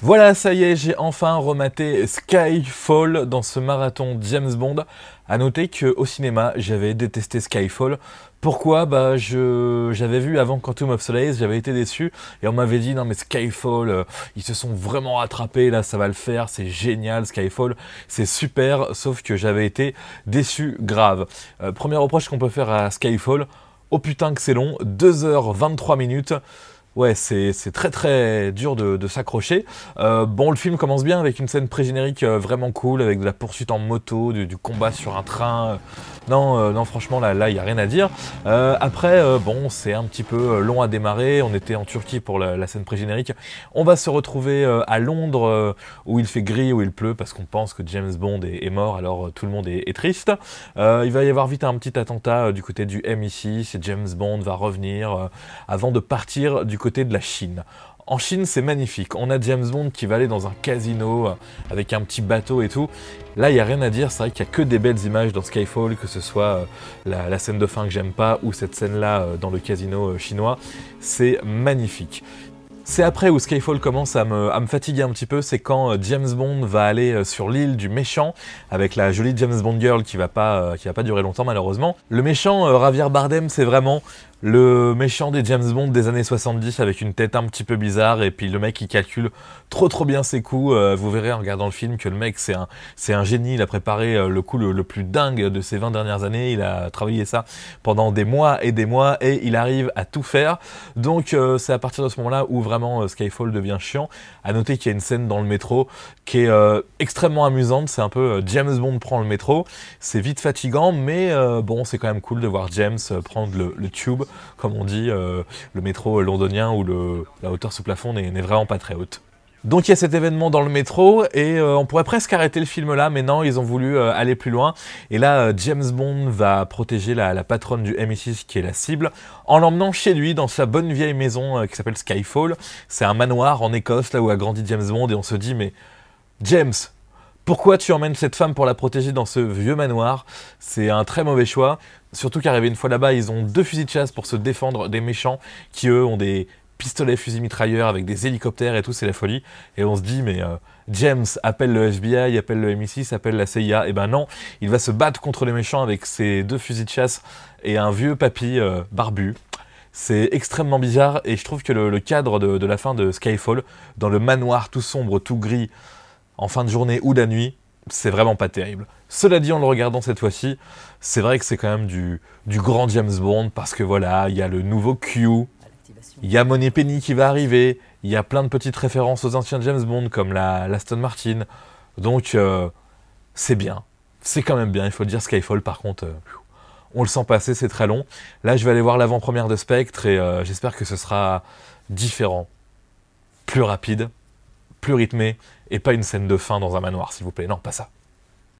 Voilà, ça y est, j'ai enfin rematé Skyfall dans ce marathon James Bond. À noter qu'au cinéma, j'avais détesté Skyfall. Pourquoi? Bah, j'avais vu avant Quantum of Solace, j'avais été déçu et on m'avait dit non mais Skyfall, ils se sont vraiment rattrapés, là ça va le faire, c'est génial Skyfall, c'est super, sauf que j'avais été déçu grave. Premier reproche qu'on peut faire à Skyfall, oh putain que c'est long, 2h23 minutes. Ouais, c'est très très dur de s'accrocher. Bon, le film commence bien avec une scène pré-générique vraiment cool, avec de la poursuite en moto, du combat sur un train. Non, franchement, là, il n'y a rien à dire. Après, bon, c'est un petit peu long à démarrer. On était en Turquie pour la scène pré-générique. On va se retrouver à Londres, où il fait gris, où il pleut, parce qu'on pense que James Bond est mort, alors tout le monde est triste. Il va y avoir vite un petit attentat du côté du MI6, et James Bond va revenir avant de partir du côté de la Chine. En Chine, c'est magnifique. On a James Bond qui va aller dans un casino avec un petit bateau et tout. Là, il n'y a rien à dire. C'est vrai qu'il n'y a que des belles images dans Skyfall, que ce soit la scène de fin que j'aime pas ou cette scène-là dans le casino chinois. C'est magnifique. C'est après où Skyfall commence à me fatiguer un petit peu, c'est quand James Bond va aller sur l'île du méchant, avec la jolie James Bond girl qui va pas durer longtemps malheureusement. Le méchant, Javier Bardem, c'est vraiment le méchant des James Bond des années 70 avec une tête un petit peu bizarre et puis le mec qui calcule trop bien ses coups. Vous verrez en regardant le film que le mec c'est un génie, il a préparé le coup le plus dingue de ces 20 dernières années, il a travaillé ça pendant des mois et il arrive à tout faire. Donc c'est à partir de ce moment-là où vraiment Skyfall devient chiant. À noter qu'il y a une scène dans le métro qui est extrêmement amusante, c'est un peu James Bond prend le métro, c'est vite fatigant mais bon c'est quand même cool de voir James prendre le tube, comme on dit, le métro londonien où la hauteur sous plafond n'est vraiment pas très haute. Donc il y a cet événement dans le métro et on pourrait presque arrêter le film là, mais non, ils ont voulu aller plus loin. Et là, James Bond va protéger la patronne du MI6 qui est la cible, en l'emmenant chez lui dans sa bonne vieille maison qui s'appelle Skyfall. C'est un manoir en Écosse, là où a grandi James Bond, et on se dit mais James, pourquoi tu emmènes cette femme pour la protéger dans ce vieux manoir? C'est un très mauvais choix. Surtout qu'arrivé une fois là-bas, ils ont 2 fusils de chasse pour se défendre des méchants qui, eux, ont des pistolets fusils mitrailleurs avec des hélicoptères et tout, c'est la folie. Et on se dit, mais James, appelle le FBI, appelle le MI6, appelle la CIA. Et ben non, il va se battre contre les méchants avec ses 2 fusils de chasse et un vieux papy barbu. C'est extrêmement bizarre et je trouve que le cadre de la fin de Skyfall, dans le manoir tout sombre, tout gris, en fin de journée ou de la nuit, c'est vraiment pas terrible. Cela dit, en le regardant cette fois-ci, c'est vrai que c'est quand même du grand James Bond, parce que voilà, il y a le nouveau Q, il y a Moneypenny qui va arriver, il y a plein de petites références aux anciens James Bond, comme la Aston Martin, donc c'est bien. C'est quand même bien, il faut le dire. Skyfall, par contre, on le sent passer, c'est très long. Là, je vais aller voir l'avant-première de Spectre, et j'espère que ce sera différent, plus rapide, plus rythmé, et pas une scène de fin dans un manoir, s'il vous plaît. Non, pas ça.